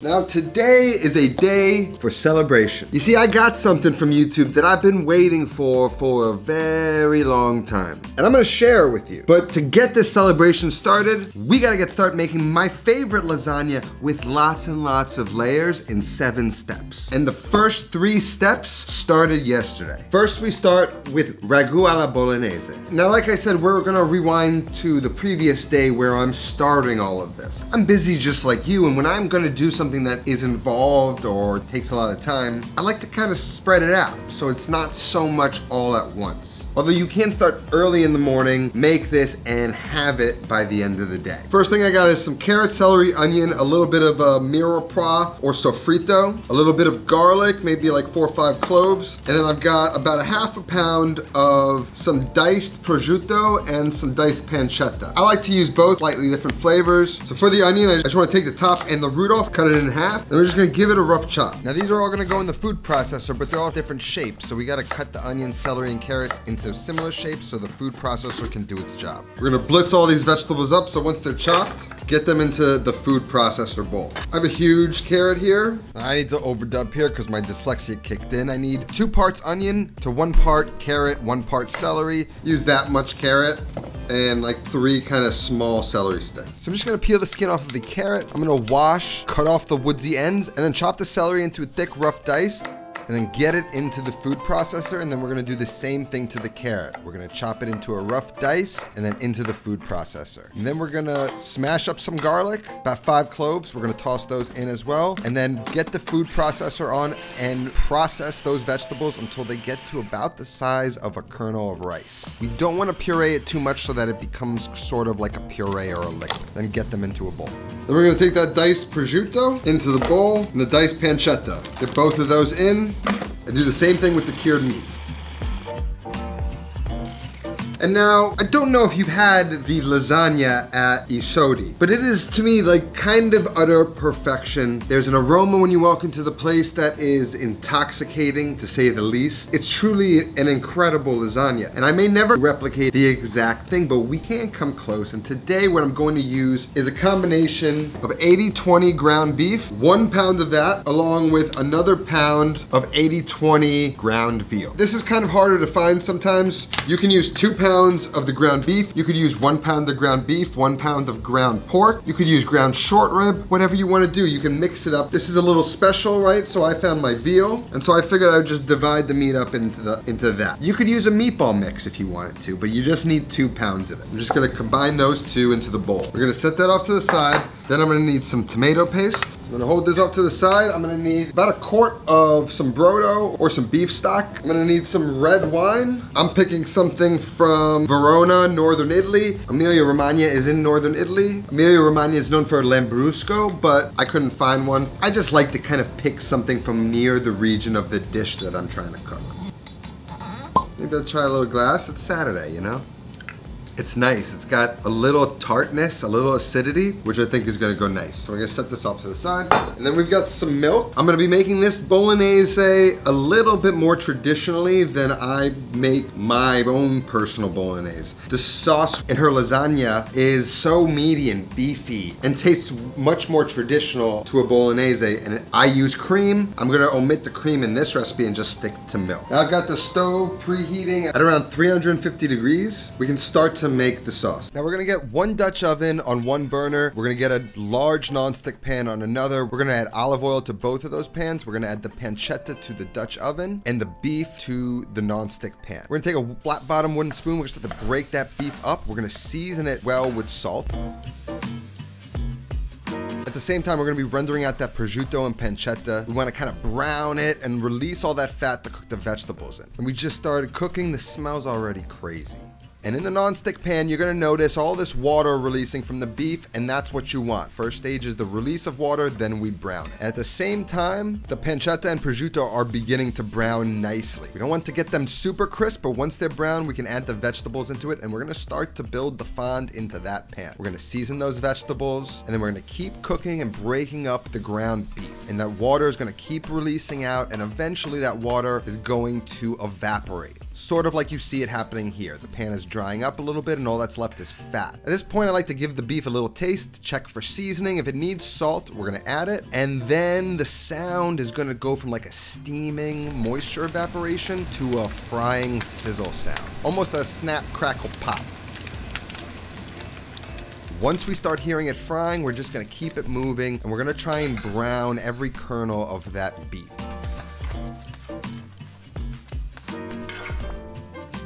Now today is a day for celebration. You see, I got something from YouTube that I've been waiting for a very long time. And I'm gonna share it with you. But to get this celebration started, we gotta get started making my favorite lasagna with lots and lots of layers in 7 steps. And the first 3 steps started yesterday. First, we start with RAGU alla Bolognese. Now, like I said, we're gonna rewind to the previous day where I'm starting all of this. I'm busy just like you, and when I'm gonna do something that is involved or takes a lot of time, I like to kind of spread it out so it's not so much all at once. Although you can start early in the morning, make this and have it by the end of the day. First thing I got is some carrot, celery, onion, a little bit of mirepoix or sofrito, a little bit of garlic, maybe like 4 or 5 cloves, and then I've got about a half a pound of some diced prosciutto and some diced pancetta. I like to use both, slightly different flavors. So for the onion, I just want to take the top and the root off, cut it in half, and we're just gonna give it a rough chop. Now these are all gonna go in the food processor, but they're all different shapes, so we gotta cut the onion, celery, and carrots into similar shapes so the food processor can do its job. We're gonna blitz all these vegetables up, so once they're chopped, get them into the food processor bowl. I have a huge carrot here. I need to overdub here because my dyslexia kicked in. I need 2 parts onion to 1 part carrot, 1 part celery. Use that much carrot and like 3 kind of small celery sticks. So I'm just gonna peel the skin off of the carrot. I'm gonna wash, cut off the woodsy ends, and then chop the celery into thick, rough dice, and then get it into the food processor, and then we're gonna do the same thing to the carrot. We're gonna chop it into a rough dice, and then into the food processor. And then we're gonna smash up some garlic, about 5 cloves. We're gonna toss those in as well, and then get the food processor on and process those vegetables until they get to about the size of a kernel of rice. We don't wanna puree it too much so that it becomes sort of like a puree or a liquid. Then get them into a bowl. Then we're gonna take that diced prosciutto into the bowl and the diced pancetta. Get both of those in. And do the same thing with the cured meats. And now, I don't know if you've had the lasagna at Isodi, but it is to me like kind of utter perfection. There's an aroma when you walk into the place that is intoxicating, to say the least. It's truly an incredible lasagna, and I may never replicate the exact thing, but we can come close. And today what I'm going to use is a combination of 80-20 ground beef, 1 pound of that, along with another pound of 80-20 ground veal. This is kind of harder to find sometimes. You can use 2 pounds of the ground beef. You could use 1 pound of ground beef, 1 pound of ground pork. You could use ground short rib, whatever you want to do. You can mix it up. This is a little special, right? So I found my veal, and so I figured I would just divide the meat up into that. You could use a meatball mix if you wanted to, but you just need 2 pounds of it. I'm just gonna combine those 2 into the bowl. We're gonna set that off to the side. Then I'm gonna need some tomato paste. I'm gonna hold this off to the side. I'm gonna need about 1 quart of some brodo or some beef stock. I'm gonna need some red wine. I'm picking something from Verona, Northern Italy. Emilia Romagna is in Northern Italy. Emilia Romagna is known for Lambrusco, but I couldn't find one. I just like to kind of pick something from near the region of the dish that I'm trying to cook. Maybe I'll try a little glass. It's Saturday, you know? It's nice. It's got a little tartness, a little acidity, which I think is gonna go nice. So we're gonna set this off to the side. And then we've got some milk. I'm gonna be making this bolognese a little bit more traditionally than I make my own personal bolognese. The sauce in her lasagna is so meaty and beefy and tastes much more traditional to a bolognese. And I use cream. I'm gonna omit the cream in this recipe and just stick to milk. Now I've got the stove preheating at around 350 degrees. We can start to make the sauce. Now we're gonna get 1 Dutch oven on 1 burner. We're gonna get a large non-stick pan on another. We're gonna add olive oil to both of those pans. We're gonna add the pancetta to the Dutch oven and the beef to the non-stick pan. We're gonna take a flat bottom wooden spoon. We're just gonna break that beef up. We're gonna season it well with salt. At the same time, we're gonna be rendering out that prosciutto and pancetta. We wanna kind of brown it and release all that fat to cook the vegetables in. And we just started cooking. The smell's already crazy. And in the non-stick pan, you're gonna notice all this water releasing from the beef, and that's what you want. First stage is the release of water, then we brown it. And at the same time, the pancetta and prosciutto are beginning to brown nicely. We don't want to get them super crisp, but once they're brown, we can add the vegetables into it, and we're gonna start to build the fond into that pan. We're gonna season those vegetables, and then we're gonna keep cooking and breaking up the ground beef. And that water is gonna keep releasing out, and eventually that water is going to evaporate. sort of like you see it happening here. The pan is drying up a little bit and all that's left is fat. At this point, I like to give the beef a little taste, check for seasoning. If it needs salt, we're gonna add it. And then the sound is gonna go from like a steaming moisture evaporation to a frying sizzle sound. Almost a snap, crackle, pop. Once we start hearing it frying, we're just gonna keep it moving and we're gonna try and brown every kernel of that beef.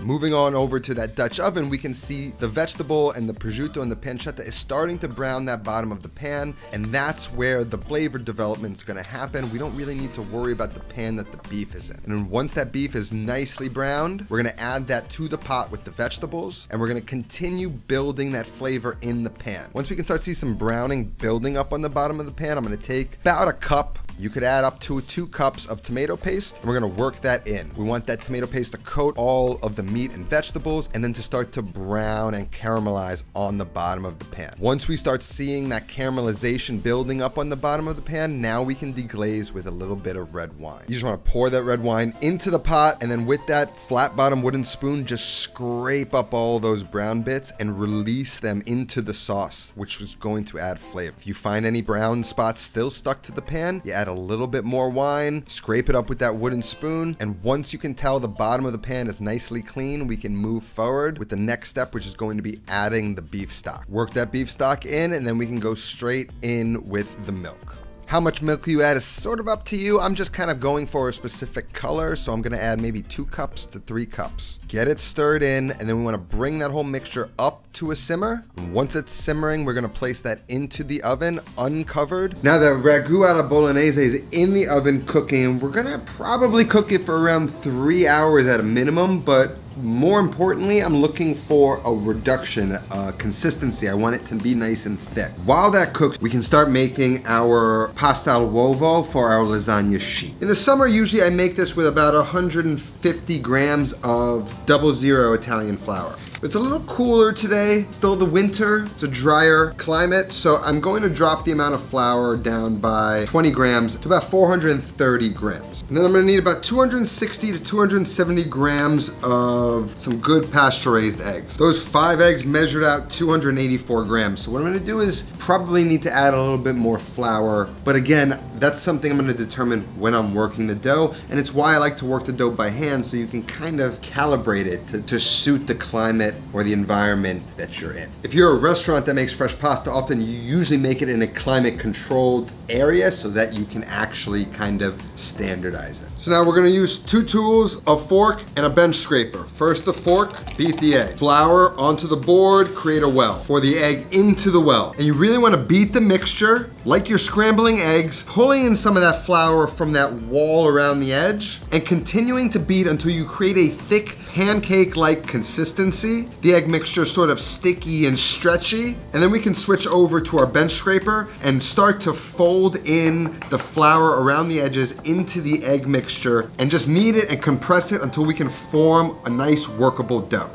Moving on over to that Dutch oven, we can see the vegetable and the prosciutto and the pancetta is starting to brown that bottom of the pan, and that's where the flavor development is gonna happen. We don't really need to worry about the pan that the beef is in. And then once that beef is nicely browned, we're gonna add that to the pot with the vegetables, and we're gonna continue building that flavor in the pan. Once we can start to see some browning building up on the bottom of the pan, I'm gonna take about a cup. You could add up to 2 cups of tomato paste, and we're gonna work that in. We want that tomato paste to coat all of the meat and vegetables, and then to start to brown and caramelize on the bottom of the pan. Once we start seeing that caramelization building up on the bottom of the pan, now we can deglaze with a little bit of red wine. You just wanna pour that red wine into the pot, and then with that flat bottom wooden spoon, just scrape up all those brown bits and release them into the sauce, which is going to add flavor. If you find any brown spots still stuck to the pan, you add a little bit more wine, scrape it up with that wooden spoon, and once you can tell the bottom of the pan is nicely clean, we can move forward with the next step, which is going to be adding the beef stock. Work that beef stock in, and then we can go straight in with the milk. How much milk you add is sort of up to you. I'm just kind of going for a specific color, so I'm gonna add maybe 2 cups to 3 cups. Get it stirred in, and then we wanna bring that whole mixture up to a simmer. And once it's simmering, we're gonna place that into the oven, uncovered. Now the ragu alla bolognese is in the oven cooking. We're gonna probably cook it for around 3 hours at a minimum, but more importantly, I'm looking for a reduction, consistency. I want it to be nice and thick. While that cooks, we can start making our pasta al uovo for our lasagna sheet. In the summer, usually I make this with about 150 grams of 00 Italian flour. It's a little cooler today, still the winter, it's a drier climate, so I'm going to drop the amount of flour down by 20 grams to about 430 grams. And then I'm gonna need about 260 to 270 grams of some good pasture-raised eggs. Those 5 eggs measured out 284 grams. So what I'm gonna do is probably need to add a little bit more flour, but again, that's something I'm gonna determine when I'm working the dough, and it's why I like to work the dough by hand, so you can kind of calibrate it to suit the climate or the environment that you're in. If you're a restaurant that makes fresh pasta, often you usually make it in a climate controlled area so that you can actually kind of standardize it. So now we're gonna use 2 tools, a fork and a bench scraper. First the fork, beat the egg. Flour onto the board, create a well. Pour the egg into the well. And you really wanna beat the mixture like you're scrambling eggs, pulling in some of that flour from that wall around the edge, and continuing to beat until you create a thick pancake-like consistency. The egg mixture is sort of sticky and stretchy. And then we can switch over to our bench scraper and start to fold in the flour around the edges into the egg mixture and just knead it and compress it until we can form a nice workable dough.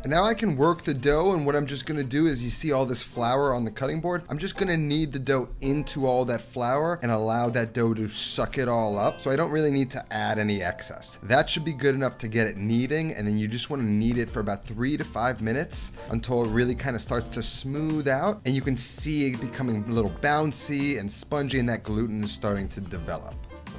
And now I can work the dough, and what I'm just gonna do is, you see all this flour on the cutting board, I'm just gonna knead the dough into all that flour and allow that dough to suck it all up, so I don't really need to add any excess. That should be good enough to get it kneading, and then you just wanna knead it for about 3 to 5 minutes until it really kind of starts to smooth out, and you can see it becoming a little bouncy and spongy, and that gluten is starting to develop.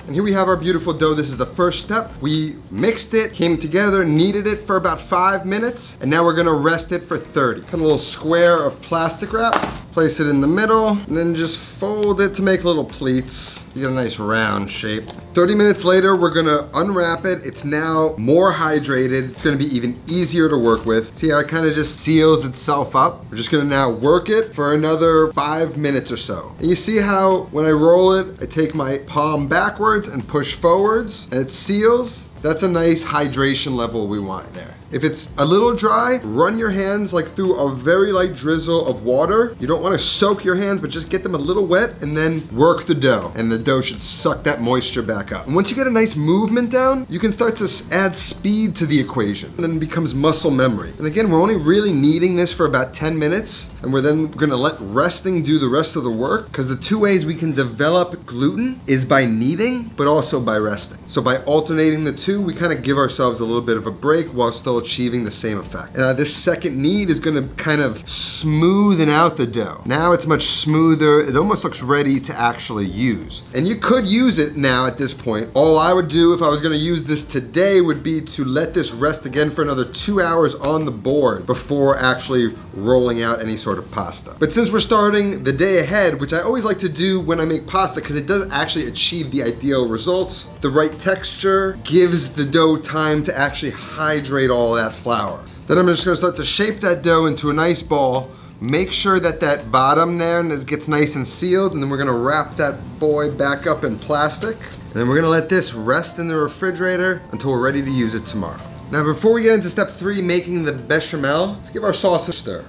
And here we have our beautiful dough. This is the first step. We mixed it, came together, kneaded it for about 5 minutes, and now we're gonna rest it for 30. Cut a little square of plastic wrap, place it in the middle, and then just fold it to make little pleats. You get a nice round shape. 30 minutes later, we're gonna unwrap it. It's now more hydrated. It's gonna be even easier to work with. See how it kind of just seals itself up? We're just gonna now work it for another 5 minutes or so. And you see how when I roll it, I take my palm backwards and push forwards, and it seals. That's a nice hydration level we want there. If it's a little dry, run your hands like through a very light drizzle of water. You don't want to soak your hands, but just get them a little wet and then work the dough. And the dough should suck that moisture back up. And once you get a nice movement down, you can start to add speed to the equation. And then it becomes muscle memory. And again, we're only really kneading this for about 10 minutes. And we're then gonna let resting do the rest of the work, because the two ways we can develop gluten is by kneading, but also by resting. So by alternating the two, we kind of give ourselves a little bit of a break while still achieving the same effect. And this second knead is gonna kind of smoothen out the dough. Now it's much smoother. It almost looks ready to actually use. And you could use it now at this point. All I would do if I was gonna use this today would be to let this rest again for another 2 hours on the board before actually rolling out any sort of pasta. But since we're starting the day ahead, which I always like to do when I make pasta because it does actually achieve the ideal results, the right texture gives the dough time to actually hydrate all that flour. Then I'm just gonna start to shape that dough into a nice ball. Make sure that that bottom there gets nice and sealed, and then we're gonna wrap that boy back up in plastic. And then we're gonna let this rest in the refrigerator until we're ready to use it tomorrow. Now before we get into step 3, making the bechamel, let's give our sauce a stir.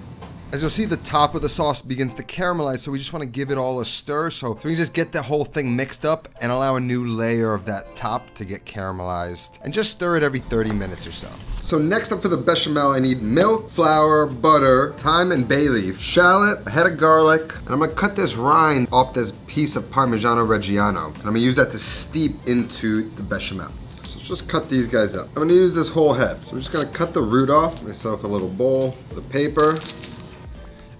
As you'll see, the top of the sauce begins to caramelize, so we just want to give it all a stir so we just get the whole thing mixed up and allow a new layer of that top to get caramelized. And just stir it every 30 minutes or so. So next up for the bechamel, I need milk, flour, butter, thyme and bay leaf, shallot, a head of garlic, and I'm gonna cut this rind off this piece of Parmigiano Reggiano. And I'm gonna use that to steep into the bechamel. So just cut these guys up. I'm gonna use this whole head. So I'm just gonna cut the root off, myself a little bowl with a paper.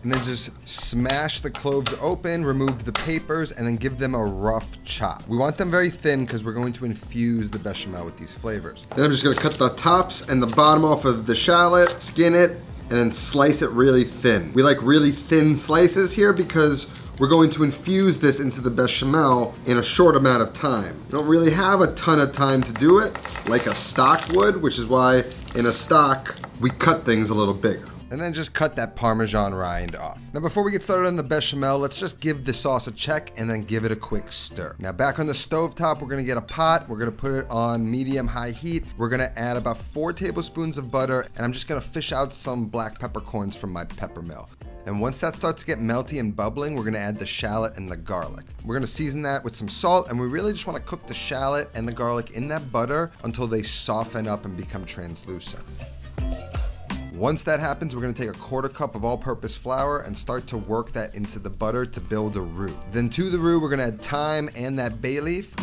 And then just smash the cloves open, remove the papers, and then give them a rough chop. We want them very thin because we're going to infuse the bechamel with these flavors. Then I'm just gonna cut the tops and the bottom off of the shallot, skin it, and then slice it really thin. We like really thin slices here because we're going to infuse this into the bechamel in a short amount of time. We don't really have a ton of time to do it like a stock would, which is why in a stock, we cut things a little bigger. And then just cut that Parmesan rind off. Now before we get started on the bechamel, let's just give the sauce a check and then give it a quick stir. Now back on the stove top, we're gonna get a pot. We're gonna put it on medium-high heat. We're gonna add about 4 tablespoons of butter, and I'm just gonna fish out some black peppercorns from my pepper mill. And once that starts to get melty and bubbling, we're gonna add the shallot and the garlic. We're gonna season that with some salt, and we really just wanna cook the shallot and the garlic in that butter until they soften up and become translucent. Once that happens, we're gonna take a 1/4 cup of all-purpose flour and start to work that into the butter to build a roux. Then to the roux, we're gonna add thyme and that bay leaf.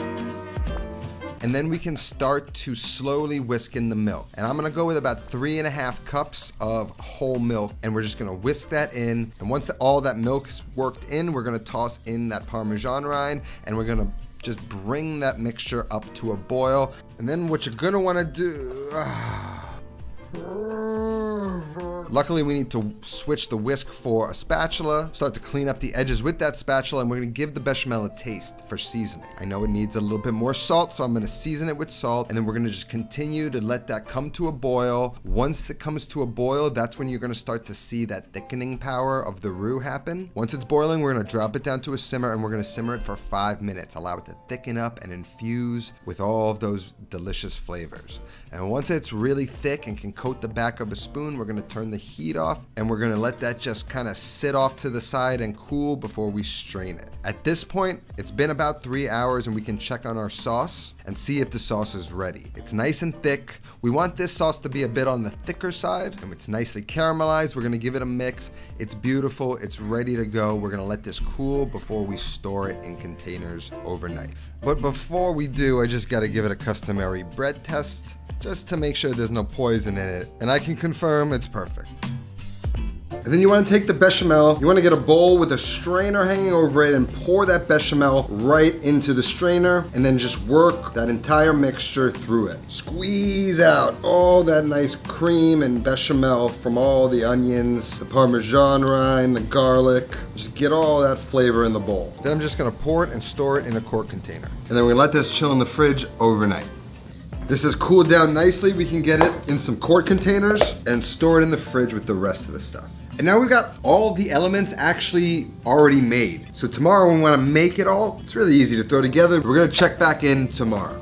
And then we can start to slowly whisk in the milk. And I'm gonna go with about 3.5 cups of whole milk, and we're just gonna whisk that in. And once all that milk's worked in, we're gonna toss in that Parmesan rind, and we're gonna just bring that mixture up to a boil. And then what you're gonna wanna do, luckily we need to switch the whisk for a spatula, start to clean up the edges with that spatula, and we're gonna give the bechamel a taste for seasoning. I know it needs a little bit more salt, so I'm gonna season it with salt, and then we're gonna just continue to let that come to a boil. Once it comes to a boil, that's when you're gonna start to see that thickening power of the roux happen. Once it's boiling, we're gonna drop it down to a simmer, and we're gonna simmer it for 5 minutes. Allow it to thicken up and infuse with all of those delicious flavors. And once it's really thick and can coat the back of a spoon, we're gonna turn the heat off, and we're gonna let that just kind of sit off to the side and cool before we strain it. At this point, it's been about 3 hours, and we can check on our sauce and see if the sauce is ready. It's nice and thick. We want this sauce to be a bit on the thicker side, and it's nicely caramelized. We're gonna give it a mix. It's beautiful, it's ready to go. We're gonna let this cool before we store it in containers overnight. But before we do, I just gotta give it a customary bread test, just to make sure there's no poison in it, and I can confirm it's perfect. And then you want to take the bechamel, you want to get a bowl with a strainer hanging over it and pour that bechamel right into the strainer, and then just work that entire mixture through it. Squeeze out all that nice cream and bechamel from all the onions, the Parmesan rind, the garlic. Just get all that flavor in the bowl. Then I'm just going to pour it and store it in a quart container. And then we're going to let this chill in the fridge overnight. This has cooled down nicely. We can get it in some quart containers and store it in the fridge with the rest of the stuff. And now we've got all the elements actually already made. So tomorrow when we want to make it all, it's really easy to throw together. We're gonna check back in tomorrow.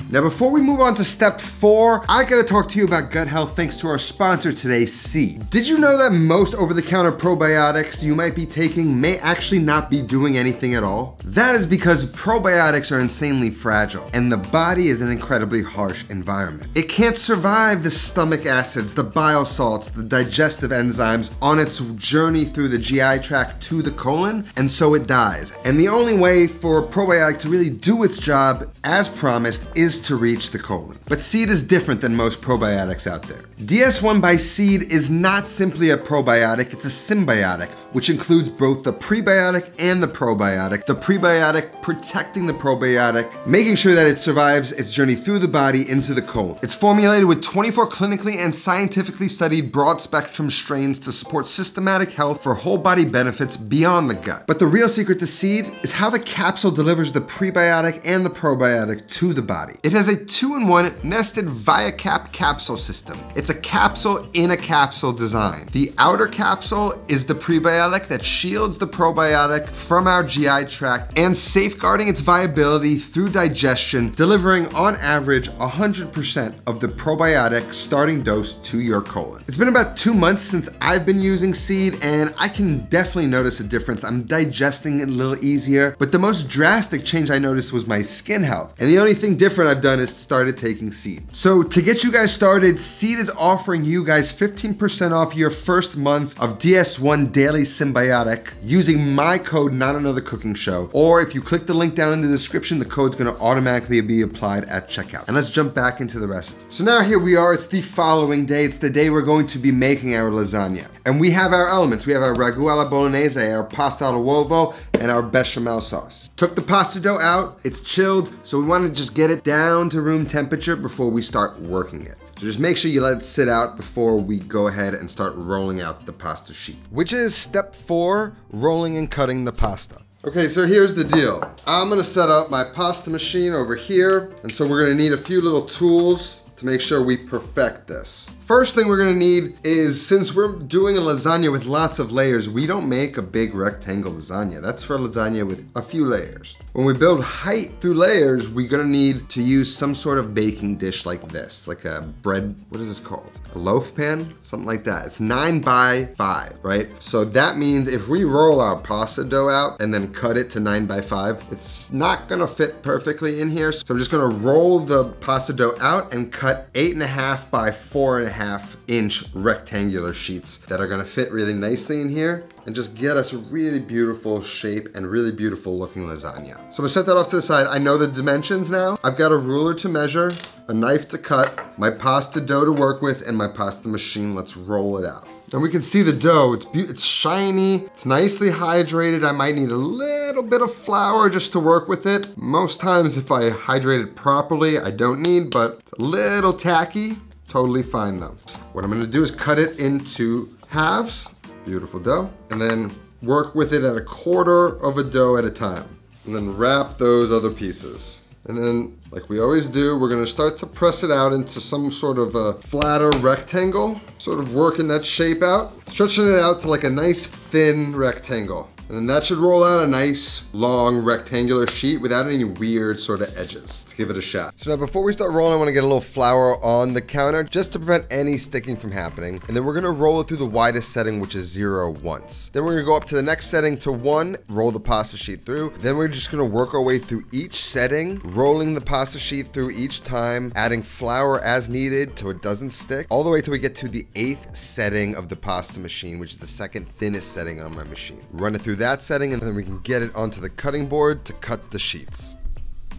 Now, before we move on to step 4, I gotta talk to you about gut health thanks to our sponsor today, Seed. Did you know that most over-the-counter probiotics you might be taking may actually not be doing anything at all? That is because probiotics are insanely fragile, and the body is an incredibly harsh environment. It can't survive the stomach acids, the bile salts, the digestive enzymes on its journey through the GI tract to the colon, and so it dies. And the only way for a probiotic to really do its job, as promised, is to reach the colon. But Seed is different than most probiotics out there. DS1 by Seed is not simply a probiotic, it's a symbiotic, which includes both the prebiotic and the probiotic. The prebiotic protecting the probiotic, making sure that it survives its journey through the body into the colon. It's formulated with 24 clinically and scientifically studied broad spectrum strains to support systematic health for whole body benefits beyond the gut. But the real secret to Seed is how the capsule delivers the prebiotic and the probiotic to the body. It has a 2-in-1 nested ViaCap capsule system. It's a capsule in a capsule design. The outer capsule is the prebiotic that shields the probiotic from our GI tract and safeguarding its viability through digestion, delivering on average 100% of the probiotic starting dose to your colon. It's been about 2 months since I've been using Seed, and I can definitely notice a difference. I'm digesting it a little easier, but the most drastic change I noticed was my skin health. And the only thing different I've done is started taking Seed. So to get you guys started, Seed is offering you guys 15% off your first month of DS1 Daily Symbiotic using my code NotAnotherCookingShow. Or if you click the link down in the description, the code's gonna automatically be applied at checkout. And let's jump back into the recipe. So now here we are, it's the following day. It's the day we're going to be making our lasagna. And we have our elements. We have our RAGU alla Bolognese, our pasta al uovo, and our bechamel sauce. Took the pasta dough out, it's chilled, so we want to just get it down to room temperature before we start working it. So just make sure you let it sit out before we go ahead and start rolling out the pasta sheet. Which is step 4, rolling and cutting the pasta. Okay, so here's the deal. I'm gonna set up my pasta machine over here, and so we're gonna need a few little tools to make sure we perfect this. First thing we're gonna need is, since we're doing a lasagna with lots of layers, we don't make a big rectangle lasagna. That's for lasagna with a few layers. When we build height through layers, we're gonna need to use some sort of baking dish like this, like a bread, what is this called? A loaf pan? Something like that. It's 9 by 5, right? So that means if we roll our pasta dough out and then cut it to 9 by 5, it's not gonna fit perfectly in here. So I'm just gonna roll the pasta dough out and cut 8.5 by 4.5-inch rectangular sheets that are gonna fit really nicely in here and just get us a really beautiful shape and really beautiful looking lasagna. So I'm gonna set that off to the side. I know the dimensions now. I've got a ruler to measure, a knife to cut, my pasta dough to work with, and my pasta machine. Let's roll it out. And we can see the dough, it's shiny, it's nicely hydrated. I might need a little bit of flour just to work with it. Most times if I hydrate it properly, I don't need, but it's a little tacky. Totally fine though. What I'm gonna do is cut it into halves, beautiful dough, and then work with it at 1/4 of a dough at a time. And then wrap those other pieces. And then, like we always do, we're gonna start to press it out into some sort of a flatter rectangle, sort of working that shape out, stretching it out to like a nice thin rectangle. And then that should roll out a nice long rectangular sheet without any weird sort of edges. Let's give it a shot. So now before we start rolling, I wanna get a little flour on the counter just to prevent any sticking from happening. And then we're gonna roll it through the widest setting, which is 0 once. Then we're gonna go up to the next setting to 1, roll the pasta sheet through. Then we're just gonna work our way through each setting, rolling the pasta sheet through each time, adding flour as needed so it doesn't stick, all the way till we get to the 8th setting of the pasta machine, which is the 2nd thinnest setting on my machine. Run it through that setting, and then we can get it onto the cutting board to cut the sheets.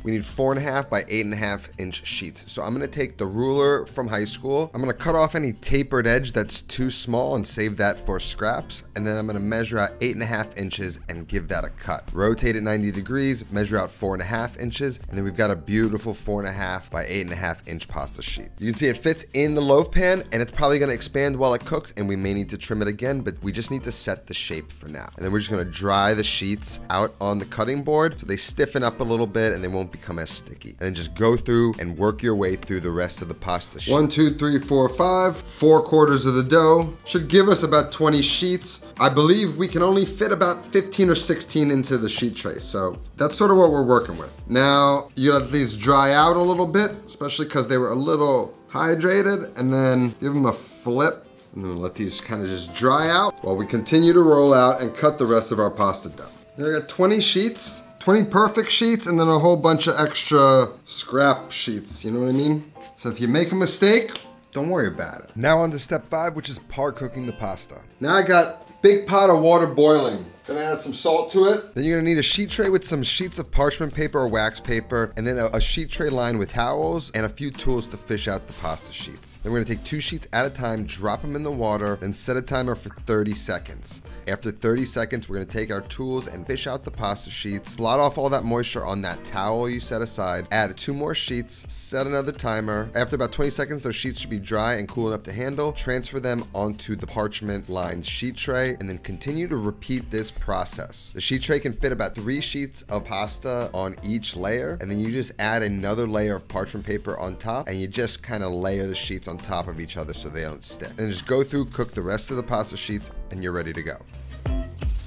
We need 4.5 by 8.5-inch sheets. So I'm gonna take the ruler from high school. I'm gonna cut off any tapered edge that's too small and save that for scraps. And then I'm gonna measure out 8.5 inches and give that a cut. Rotate it 90 degrees, measure out 4.5 inches, and then we've got a beautiful 4.5 by 8.5-inch pasta sheet. You can see it fits in the loaf pan, and it's probably gonna expand while it cooks, and we may need to trim it again, but we just need to set the shape for now. And then we're just gonna dry the sheets out on the cutting board so they stiffen up a little bit and they won't be become as sticky. And then just go through and work your way through the rest of the pasta sheet. 1, 2, 3, 4, 5. 4 quarters of the dough. Should give us about 20 sheets. I believe we can only fit about 15 or 16 into the sheet tray. So that's sort of what we're working with. Now, you let these dry out a little bit, especially because they were a little hydrated, and then give them a flip. And then let these kind of just dry out while we continue to roll out and cut the rest of our pasta dough. Now I got 20 sheets, 20 perfect sheets, and then a whole bunch of extra scrap sheets, you know what I mean? So if you make a mistake, don't worry about it. Now on to step 5, which is par cooking the pasta. Now I got big pot of water boiling. Gonna add some salt to it. Then you're gonna need a sheet tray with some sheets of parchment paper or wax paper, and then a sheet tray lined with towels and a few tools to fish out the pasta sheets. Then we're gonna take 2 sheets at a time, drop them in the water, then set a timer for 30 seconds. After 30 seconds, we're gonna take our tools and fish out the pasta sheets, blot off all that moisture on that towel you set aside, add 2 more sheets, set another timer. After about 20 seconds, those sheets should be dry and cool enough to handle. Transfer them onto the parchment lined sheet tray, and then continue to repeat this process. The sheet tray can fit about 3 sheets of pasta on each layer, and then you just add another layer of parchment paper on top, and you just kind of layer the sheets on top of each other so they don't stick. And just go through, cook the rest of the pasta sheets, and you're ready to go.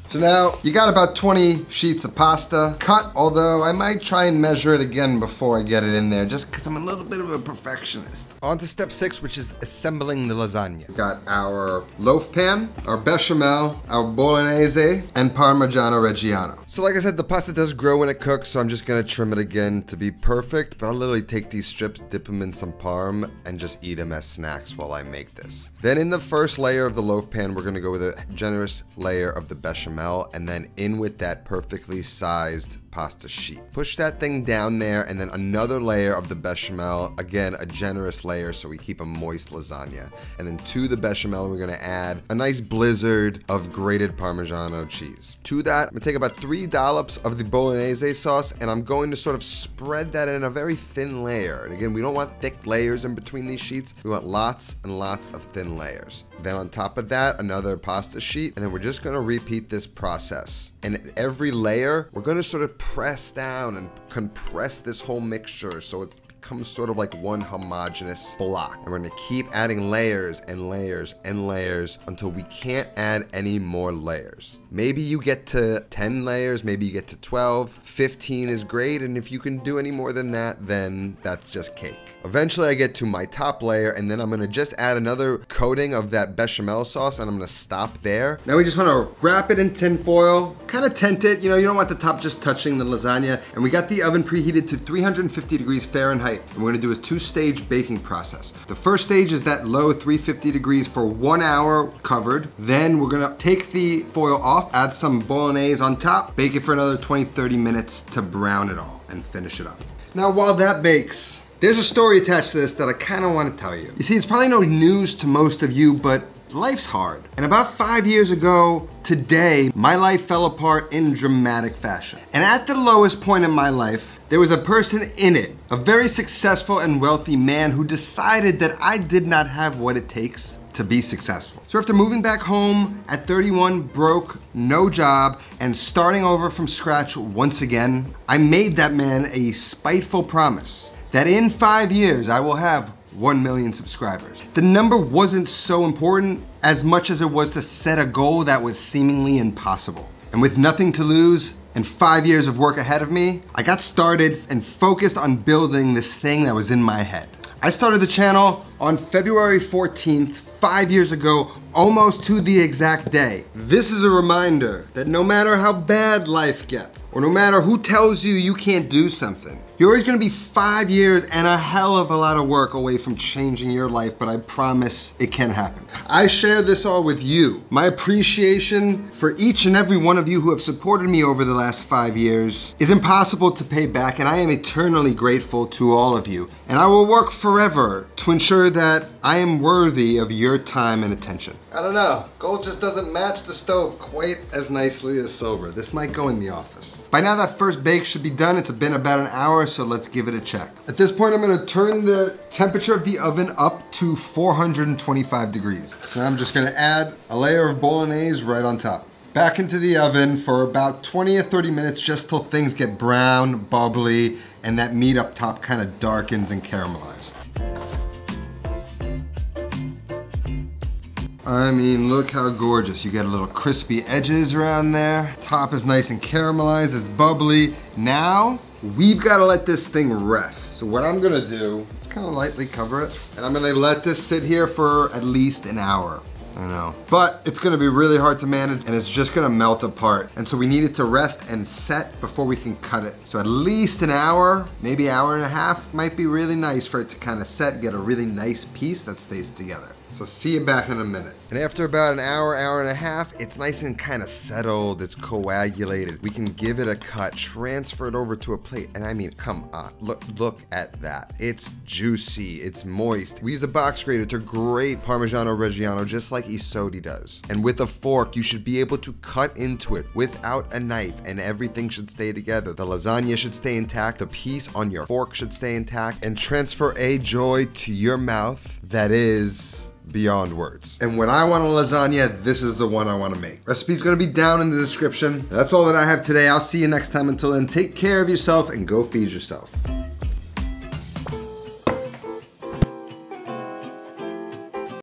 So now you got about 20 sheets of pasta cut, although I might try and measure it again before I get it in there, just because I'm a little bit of a perfectionist. On to step 6, which is assembling the lasagna. We got our loaf pan, our bechamel, our bolognese, and Parmigiano Reggiano. So like I said, the pasta does grow when it cooks, so I'm just gonna trim it again to be perfect, but I'll literally take these strips, dip them in some parm, and just eat them as snacks while I make this. Then in the first layer of the loaf pan, we're gonna go with a generous layer of the bechamel, and then in with that perfectly sized pasta sheet. Push that thing down there, and then another layer of the bechamel, again a generous layer so we keep a moist lasagna. And then to the bechamel we're gonna add a nice blizzard of grated Parmigiano cheese. To that, I'm gonna take about 3 dollops of the bolognese sauce, and I'm going to sort of spread that in a very thin layer. And again, we don't want thick layers in between these sheets. We want lots and lots of thin layers. Then on top of that, another pasta sheet, and then we're just gonna repeat this process. And at every layer, we're gonna sort of press down and compress this whole mixture so it becomes sort of like one homogeneous block. And we're gonna keep adding layers and layers and layers until we can't add any more layers. Maybe you get to 10 layers, maybe you get to 12, 15 is great, and if you can do any more than that, then that's just cake. Eventually I get to my top layer, and then I'm gonna just add another coating of that bechamel sauce, and I'm gonna stop there. Now we just wanna wrap it in tin foil, kind of tent it, you don't want the top just touching the lasagna, and we got the oven preheated to 350 degrees Fahrenheit, and we're gonna do a 2-stage baking process. The first stage is that low 350 degrees for 1 hour covered. Then we're gonna take the foil off, add some bolognese on top, bake it for another 20-30 minutes to brown it all and finish it up. Now while that bakes, there's a story attached to this that I kind of want to tell you. You see, it's probably no news to most of you, but life's hard. And about 5 years ago today, my life fell apart in dramatic fashion. And at the lowest point in my life, there was a person in it, a very successful and wealthy man who decided that I did not have what it takes to be successful. So after moving back home at 31, broke, no job, and starting over from scratch once again, I made that man a spiteful promise that in 5 years I will have 1 million subscribers. The number wasn't so important as much as it was to set a goal that was seemingly impossible. And with nothing to lose and 5 years of work ahead of me, I got started and focused on building this thing that was in my head. I started the channel on February 14th, 5 years ago, almost to the exact day. This is a reminder that no matter how bad life gets, or no matter who tells you you can't do something, you're always gonna be 5 years and a hell of a lot of work away from changing your life, but I promise it can happen. I share this all with you. My appreciation for each and every one of you who have supported me over the last 5 years is impossible to pay back, and I am eternally grateful to all of you. And I will work forever to ensure that I am worthy of your time and attention. I don't know, gold just doesn't match the stove quite as nicely as silver. This might go in the office. By now that first bake should be done. It's been about an hour, so let's give it a check. At this point, I'm gonna turn the temperature of the oven up to 425 degrees. So I'm just gonna add a layer of bolognese right on top. Back into the oven for about 20 or 30 minutes, just till things get brown, bubbly, and that meat up top kind of darkens and caramelized. I mean, look how gorgeous. You get a little crispy edges around there. Top is nice and caramelized, it's bubbly. Now, we've gotta let this thing rest. So what I'm gonna do is kind of lightly cover it, and I'm gonna let this sit here for at least an hour. I know. But it's gonna be really hard to manage, and it's just gonna melt apart. And so we need it to rest and set before we can cut it. So at least an hour, maybe an hour and a half might be really nice for it to kind of set, get a really nice piece that stays together. So see you back in a minute. And after about an hour, hour and a half, it's nice and kind of settled, it's coagulated. We can give it a cut, transfer it over to a plate, and I mean, come on, look at that. It's juicy, it's moist. We use a box grater to grate Parmigiano Reggiano just like Isodi does. And with a fork, you should be able to cut into it without a knife, and everything should stay together. The lasagna should stay intact, the piece on your fork should stay intact, and transfer a joy to your mouth that is beyond words. And when I want a lasagna, this is the one I want to make. Recipe's gonna be down in the description. That's all that I have today. I'll see you next time. Until then, take care of yourself and go feed yourself.